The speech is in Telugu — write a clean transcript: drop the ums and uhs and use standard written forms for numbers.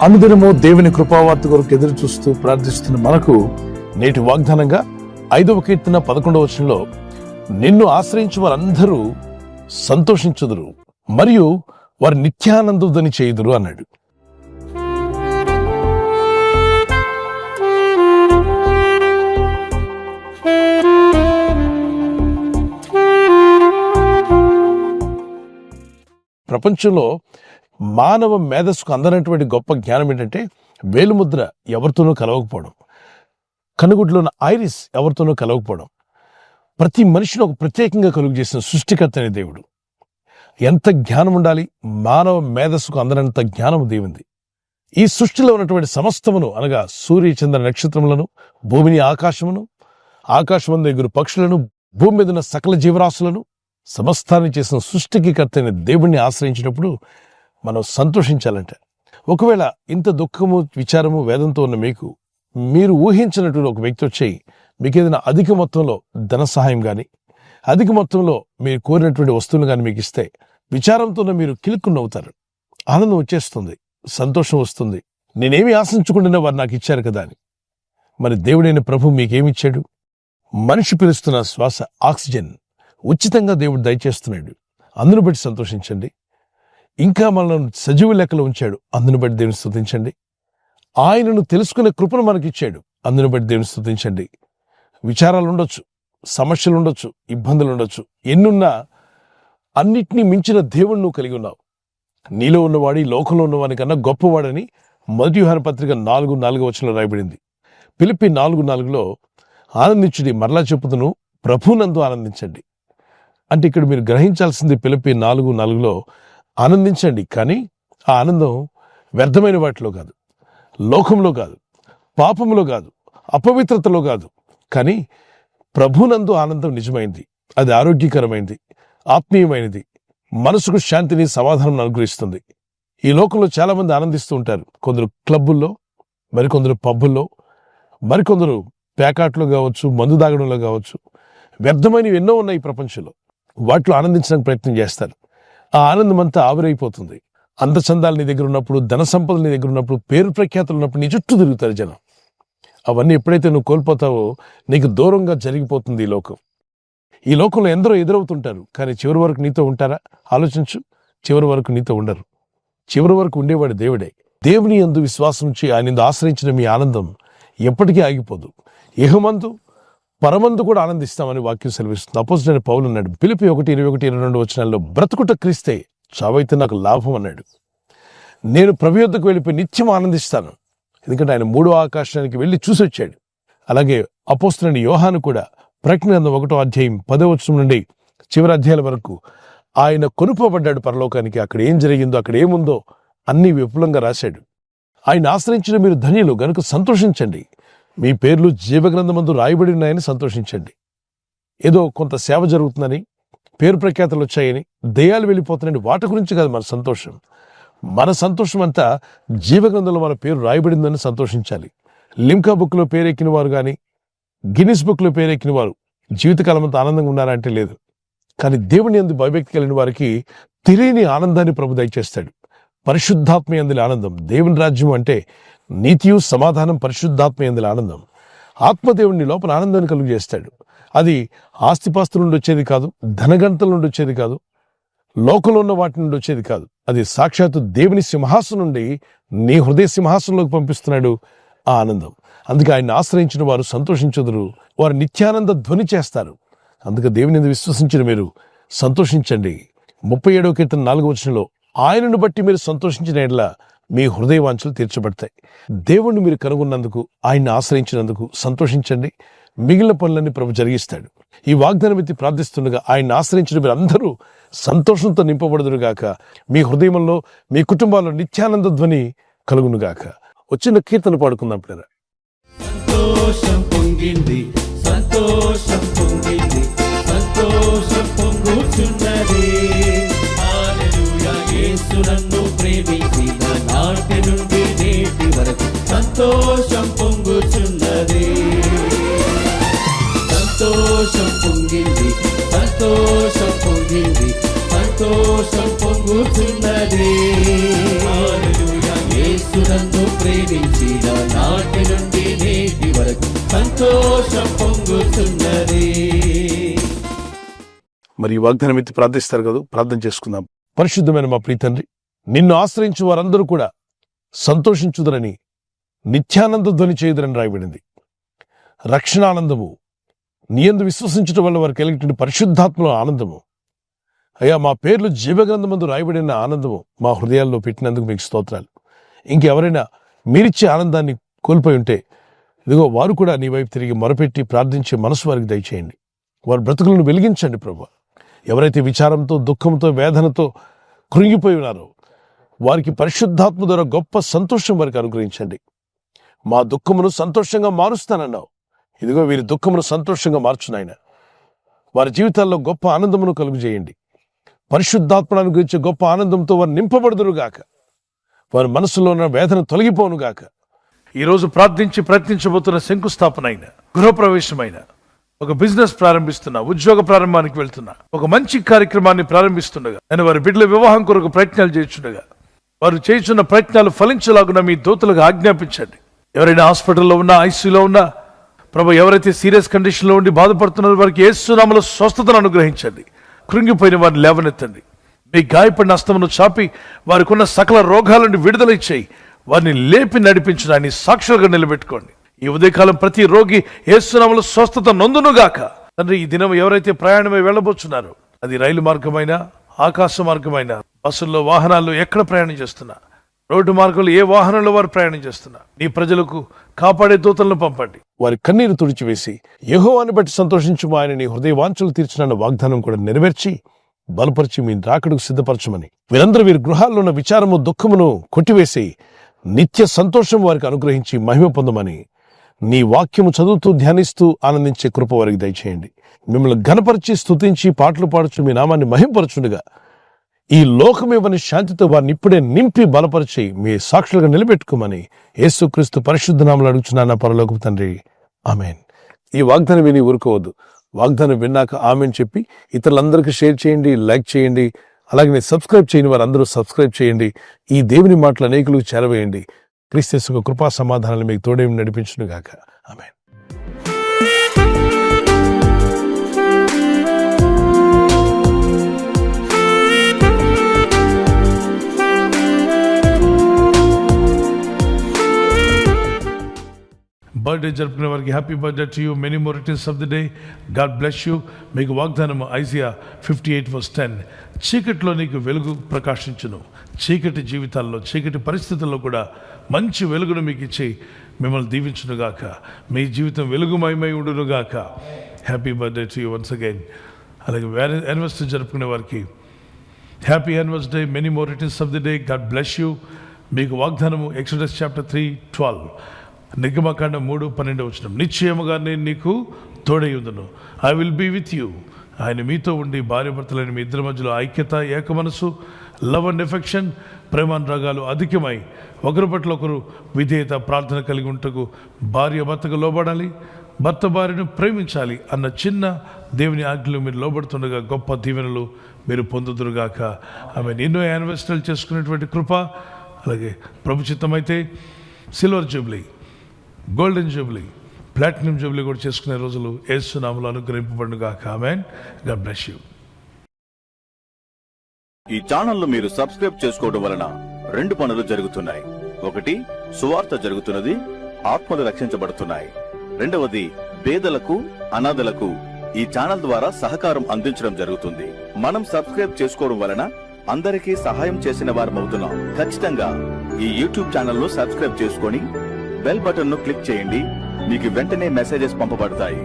అనుదినము దేవుని కృపావార్త కొరకు ఎదురు చూస్తూ ప్రార్థిస్తున్న మనకు నేటి వాగ్దానంగా 5వ కీర్తన 11వ వచనంలో నిన్ను ఆశ్రయించు వారందరూ సంతోషించుదురు మరియు వారి నిత్యానందోదని చేయుదురు అన్నాడు. ప్రపంచంలో మానవ మేధస్సుకు అందనటువంటి గొప్ప జ్ఞానం ఏంటంటే వేలుముద్ర ఎవరితోనూ కలవకపోవడం, కనుగుడ్లోని ఐరిస్ ఎవరితోనూ కలవకపోవడం. ప్రతి మనిషిని ఒక ప్రత్యేకంగా కలుగు చేసిన సృష్టికర్త అనే దేవుడు. ఎంత జ్ఞానం ఉండాలి! మానవ మేధస్సుకు అందనంత జ్ఞానం దేవుంది. ఈ సృష్టిలో ఉన్నటువంటి సమస్తమును అనగా సూర్య చంద్ర నక్షత్రములను, భూమిని ఆకాశమును, ఆకాశమందు ఎగురు పక్షులను, భూమి మీద ఉన్న సకల జీవరాశులను సమస్తాన్ని చేసిన సృష్టికి కర్త అయిన దేవుణ్ణి ఆశ్రయించినప్పుడు మనం సంతోషించాలంట. ఒకవేళ ఇంత దుఃఖము, విచారము, వేదంతో ఉన్న మీరు ఊహించినటువంటి ఒక వ్యక్తి వచ్చి మీకు ఏదైనా అధిక మొత్తంలో ధన సహాయం కానీ, అధిక మొత్తంలో మీరు కోరినటువంటి వస్తువులు కానీ మీకు ఇస్తే విచారంతో మీరు కిలుక్కుని నవ్వుతారు. ఆనందం వచ్చేస్తుంది, సంతోషం వస్తుంది. నేనేమి ఆశించకుండా వారు నాకు ఇచ్చారు కదా అని. మరి దేవుడైన ప్రభు మీకేమిచ్చాడు? మనిషి పిలుస్తున్న శ్వాస, ఆక్సిజన్ ఉచితంగా దేవుడు దయచేస్తున్నాడు. అందును బట్టి సంతోషించండి. ఇంకా మనల్ని సజీవ లెక్కలో ఉంచాడు, అందును బట్టి దేవుని స్తుతించండి. ఆయనను తెలుసుకునే కృపను మనకిచ్చాడు, అందును బట్టి దేవుని స్తుతించండి. విచారాలు ఉండొచ్చు, సమస్యలు ఉండొచ్చు, ఇబ్బందులు ఉండొచ్చు, ఎన్నున్నా అన్నిటినీ మించిన దేవుడు నువ్వు కలిగి ఉన్నావు. నీలో ఉన్నవాడు ఈ లోకంలో ఉన్నవాని కన్నా గొప్పవాడని 1 యోహాను పత్రిక 4:4 వచనంలో రాయబడింది. ఫిలిప్పీ 4:4లో ఆనందించుడి, మరలా చెప్పుదును ప్రభునందు ఆనందించండి. అంటే ఇక్కడ మీరు గ్రహించాల్సింది ఫిలిప్పీ 4:4లో ఆనందించండి, కానీ ఆ ఆనందం వ్యర్థమైన వాటిలో కాదు, లోకంలో కాదు, పాపంలో కాదు, అపవిత్రతలో కాదు, కానీ ప్రభునందు ఆనందం నిజమైంది. అది ఆరోగ్యకరమైనది, ఆత్మీయమైనది, మనసుకు శాంతిని, సమాధానం అనుగ్రహిస్తుంది. ఈ లోకంలో చాలా మంది ఆనందిస్తూ ఉంటారు. కొందరు క్లబ్బుల్లో, మరికొందరు పబ్బుల్లో, మరికొందరు పేకాట్లో కావచ్చు, మందు దాగడంలో కావచ్చు. వ్యర్థమైనవి ఎన్నో ఉన్నాయి ఈ ప్రపంచంలో. వాటిలో ఆనందించడానికి ప్రయత్నం చేస్తారు. ఆ ఆనందం అంతా ఆవిరైపోతుంది. అందచందాలు నీ దగ్గర ఉన్నప్పుడు, ధన సంపదలు నీ దగ్గర ఉన్నప్పుడు, పేరు ప్రఖ్యాతులు ఉన్నప్పుడు నీ చుట్టూ తిరుగుతారు జనం. అవన్నీ ఎప్పుడైతే నువ్వు కోల్పోతావో నీకు దూరంగా జరిగిపోతుంది ఈ లోకం. ఈ లోకంలో ఎందరో ఎదురవుతుంటారు, కానీ చివరి వరకు నీతో ఉంటారా? ఆలోచించు. చివరి వరకు నీతో ఉండరు. చివరి వరకు ఉండేవాడు దేవుడే. దేవుని యందు విశ్వాసం ఉంచి ఆయన ఆశ్రయించిన మీ ఆనందం ఎప్పటికీ ఆగిపోదు. ఇహమందు పరమందు కూడా ఆనందిస్తామని వాక్యం సెలవిస్తుంది. అపోస్తలుడైన పౌలు అన్నాడు ఫిలిప్పీ 1:21-22 వచనాల్లో, బ్రతుకుట క్రీస్తే, చావైతే నాకు లాభం అన్నాడు. నేను ప్రభు యొద్దకు వెళ్ళిపోయి నిత్యం ఆనందిస్తాను, ఎందుకంటే ఆయన 3వ ఆకాశానికి వెళ్ళి చూసి వచ్చాడు. అలాగే అపోస్తలుడైన యోహాను కూడా ప్రకటన గ్రంథం 1వ అధ్యాయం 10వ వచనం నుండి చివరి అధ్యాయాల వరకు ఆయన కొనుక్కోబడ్డాడు పరలోకానికి. అక్కడ ఏం జరిగిందో, అక్కడ ఏముందో అన్ని విపులంగా రాశాడు. ఆయన ఆశ్రయించిన మీరు ధన్యులు గనుక సంతోషించండి. మీ పేర్లు జీవగ్రంథమందు రాయబడి ఉన్నాయని సంతోషించండి. ఏదో కొంత సేవ జరుగుతుందని, పేరు ప్రఖ్యాతలు వచ్చాయని, దయ్యాలు వెళ్ళిపోతున్నాయని వాటి గురించి కాదు మన సంతోషం. మన సంతోషం అంతా జీవగ్రంథంలో మన పేరు రాయబడిందని సంతోషించాలి. లిమ్కా బుక్లో పేరెక్కిన వారు కానీ, గిన్నిస్ బుక్లో పేరెక్కిన వారు జీవితకాలం అంతా ఆనందంగా ఉన్నారంటే లేదు. కానీ దేవుని యందు భయభక్తి కలిగిన వారికి తెలియని ఆనందాన్ని ప్రభు దయచేస్తాడు. పరిశుద్ధాత్మ యందుల ఆనందం. దేవుని రాజ్యం అంటే నీతియు సమాధానం, పరిశుద్ధాత్మ యందుల ఆనందం. ఆత్మదేవుని లోపల ఆనందాన్ని కలుగు చేస్తాడు. అది ఆస్తిపాస్తుల నుండి వచ్చేది కాదు, ధనగంటల నుండి వచ్చేది కాదు, లోకంలో ఉన్న వాటి నుండి వచ్చేది కాదు. అది సాక్షాత్తు దేవుని సింహాసనం నుండి నీ హృదయ సింహాసనంలోకి పంపిస్తున్నాడు ఆ ఆనందం. అందుకే ఆయన ఆశ్రయించిన వారు సంతోషించుదురు, వారు నిత్యానంద ధ్వని చేస్తారు. అందుకే దేవుని యందు విశ్వసించిన మీరు సంతోషించండి. 37వ కీర్తన 4వ వచనంలో, ఆయనను బట్టి మీరు సంతోషించిన ఎడల మీ హృదయ వాంఛలు తీర్చబడతాయి. దేవుణ్ణి మీరు కనుగొన్నందుకు, ఆయన్ని ఆశ్రయించినందుకు సంతోషించండి. మిగిలిన పనులన్నీ ప్రభు జరిగిస్తాడు. ఈ వాగ్దానం ఎత్తి ప్రార్థిస్తుండగా ఆయన్ని ఆశ్రయించిన మీరు అందరూ సంతోషంతో నింపబడుదురుగాక. మీ హృదయంలో, మీ కుటుంబాల్లో నిత్యానంద ధ్వని కలుగునుగాక. వచ్చిన కీర్తన పాడుకుందాం పిల్లరా. సంతోషం పొంగింది, సంతోషం పొంగింది, సంతోషం పొంగుచున్నది. హల్లెలూయా, యేసు నన్ను ప్రేమించిన నాటి నుండి నేటి వరకు సంతోషం పొంగుచున్నది. సంతోషం పొంగింది, సంతోషం పొంగింది, సంతోషం పొంగుచున్నది. హల్లెలూయా, యేసు నన్ను ప్రేమించిన నాటి నుండి నేటి వరకు సంతోషం పొంగుతున్నది. మరి ఈ వాగ్దానం ఎత్తి ప్రార్థిస్తారు కదా, ప్రార్థన చేసుకుందాం. పరిశుద్ధమైన మా ప్రియ తండ్రి, నిన్ను ఆశ్రయించు వారందరూ కూడా సంతోషించుదరని, నిత్యానంద ధ్వని చేయుదరని రాయబడింది. రక్షణానందము, నీ యందు విశ్వసించడం వల్ల వారికి కలిగిన పరిశుద్ధాత్మల ఆనందము, అయ్యా మా పేర్లు జీవగ్రంథమందు రాయబడిన ఆనందము మా హృదయాల్లో పెట్టినందుకు మీకు స్తోత్రాలు. ఇంకెవరైనా మీరిచ్చే ఆనందాన్ని కోల్పోయి ఉంటే ఇదిగో వారు కూడా నీ వైపు తిరిగి మొరపెట్టి ప్రార్థించే మనసు వారికి దయచేయండి. వారి బ్రతుకులను వెలిగించండి ప్రభువా. ఎవరైతే విచారంతో, దుఃఖంతో, వేదనతో కృంగిపోయి ఉన్నారో వారికి పరిశుద్ధాత్మ ద్వారా గొప్ప సంతోషం వారికి అనుగ్రహించండి. మా దుఃఖమును సంతోషంగా మారుస్తానన్నావు. ఇదిగో వీరి దుఃఖమును సంతోషంగా మార్చునాయన. వారి జీవితాల్లో గొప్ప ఆనందమును కలుగజేయండి. పరిశుద్ధాత్మను అనుగ్రహించే గొప్ప ఆనందంతో వారు నింపబడుదురుగాక. వారి మనసులో ఉన్న వేదన తొలగిపోనుగాక. ఈరోజు ప్రార్థించి ప్రయత్నించబోతున్న శంకుస్థాపన అయిన, గృహప్రవేశమైన, ఒక బిజినెస్ ప్రారంభిస్తున్నా, ఉద్యోగ ప్రారంభానికి వెళ్తున్నా, ఒక మంచి కార్యక్రమాన్ని ప్రారంభిస్తుండగా, నేను వారి బిడ్డల వివాహం కొరకు ప్రయత్నాలు చేస్తుండగా వారు చేస్తున్న ప్రయత్నాలు ఫలించలాగున మీ దూతలకు ఆజ్ఞాపించండి. ఎవరైనా హాస్పిటల్లో ఉన్నా, ఐసీయూలో ఉన్నా ప్రభు, ఎవరైతే సీరియస్ కండిషన్లో ఉండి బాధపడుతున్నారో వారికి యేసు నామములో స్వస్థతను అనుగ్రహించండి. కృంగిపోయిన వారిని లేవనెత్తండి. మీ గాయపడిన హస్తమును చాపి వారికి ఉన్న సకల రోగాల నుండి విడుదల ఇచ్చేయి. వారిని లేపి నడిపించడాన్ని సాక్షులుగా నిలబెట్టుకోండి. ఈ ఉదయకాలం ప్రతి రోగి యేసు నామములో స్వస్థత నొందునుగాక. తండ్రి, ఈ దినం ఎవరైతే ప్రయాణమై వెళ్ళబోతున్నారో, అది రైలు మార్గమైనా, ఆకాశ మార్గమైనా, బస్సుల్లో, వాహనాల్లో ఎక్కడ ప్రయాణం చేస్తున్నా, రోడ్డు మార్గంలో ఏ వాహనంలో వారు ప్రయాణం చేస్తున్నా, నీ ప్రజలకు కాపాడే దూతలను పంపండి. వారి కన్నీరు తుడిచివేసి యెహోవాను బట్టి సంతోషించుము, ఆయన నీ హృదయ వాంఛలు తీర్చిన వాగ్దానం కూడా నెరవేర్చి బలపరిచి మీ రాకడకు సిద్ధపరచమని, వీరందరూ వీరి గృహాల్లో ఉన్న విచారము, దుఃఖమును కొట్టివేసి నిత్య సంతోషం వారికి అనుగ్రహించి మహిమ పొందమని, నీ వాక్యము చదువుతూ ధ్యానిస్తూ ఆనందించే కృప వారికి దయచేయండి. మిమ్మల్ని ఘనపరిచి స్తుతించి పాటలు పాడుచు మీ నామాన్ని మహింపరచుండగా ఈ లోకమివ్వని శాంతితో వారిని ఇప్పుడే నింపి బలపరిచి మీ సాక్షులుగా నిలబెట్టుకోమని యేసుక్రీస్తు పరిశుద్ధ నామములో అడుగుచున్నాను పరలోకపు తండ్రి, ఆమేన్. ఈ వాగ్దానం విని ఊరుకోవద్దు. వాగ్దానం విన్నాక ఆమేన్ చెప్పి ఇతరులందరికీ షేర్ చేయండి, లైక్ చేయండి. అలాగే సబ్స్క్రైబ్ చేయని వారందరూ సబ్స్క్రైబ్ చేయండి. ఈ దేవుని మాటలు అనేకులకు చేరవేయండి. క్రీస్తు యేసు కృపా సమాధానాలు మీకు తోడే నడిపించును గాక. ఆమేన్. బర్త్డే జరుపుకునే వారికి happy birthday to you, many more returns of the day. God bless you. మీకు వాగ్దానము ఐజియా 58:10, చీకటిలో నీకు వెలుగు ప్రకాశించును. చీకటి జీవితాల్లో, చీకటి పరిస్థితుల్లో కూడా మంచి వెలుగును మీకు ఇచ్చి మిమ్మల్ని దీవించునుగాక. మీ జీవితం వెలుగుమయమై ఉండునుగాక. Happy birthday to you once again. అలాగే యానివర్సరీ జరుపుకునే వారికి happy anniversary, many more returns of the day. God bless you. మీకు వాగ్దానము ఎక్సోడస్ చాప్టర్ 3:12, నిర్గమకాండం 3:12, నిశ్చయముగా నేను నీకు తోడై ఉందును. I will be with you. ఆయన మీతో ఉండి భార్యాభర్తలైన మీ ఇద్దరి మధ్యలో ఐక్యత, ఏక మనసు, లవ్ అండ్ ఎఫెక్షన్, ప్రేమానురాగాలు అధికమై ఒకరి పట్ల ఒకరు విధేయత, ప్రార్థన కలిగి ఉంటకు భార్య భర్తకు లోబడాలి, భర్త భార్యను ప్రేమించాలి అన్న చిన్న దేవుని ఆజ్ఞలు మీరు లోబడుతుండగా గొప్ప దీవెనలు మీరు పొందుదురుగాక. ఆమె ఎన్నో యానివర్సరీలు చేసుకునేటువంటి కృప, అలాగే ప్రభు చిత్తమైతే silver jubilee, golden jubilee, platinum jubilee కూడా చేసుకునే రోజులు యేసు నామములో అనుగ్రహింపబడునుగాక. ఆమేన్. God bless you. ఈ ఛానల్ను మీరు సబ్స్క్రైబ్ చేసుకోవడం వలన 2 పనులు జరుగుతున్నాయి. ఒకటి, సువార్త జరుగుతున్నది, ఆత్మలు రక్షించబడుతున్నాయి. రెండవది, పేదలకు, అనాథలకు ఈ ఛానల్ ద్వారా సహకారం అందించడం జరుగుతుంది. మనం సబ్స్క్రైబ్ చేసుకోవడం వలన అందరికీ సహాయం చేసిన వారమవుతున్నాం. ఖచ్చితంగా ఈ యూట్యూబ్ ఛానల్ ను సబ్స్క్రైబ్ చేసుకొని బెల్ బటన్ ను క్లిక్ చేయండి. మీకు వెంటనే మెసేజెస్ పంపబడతాయి.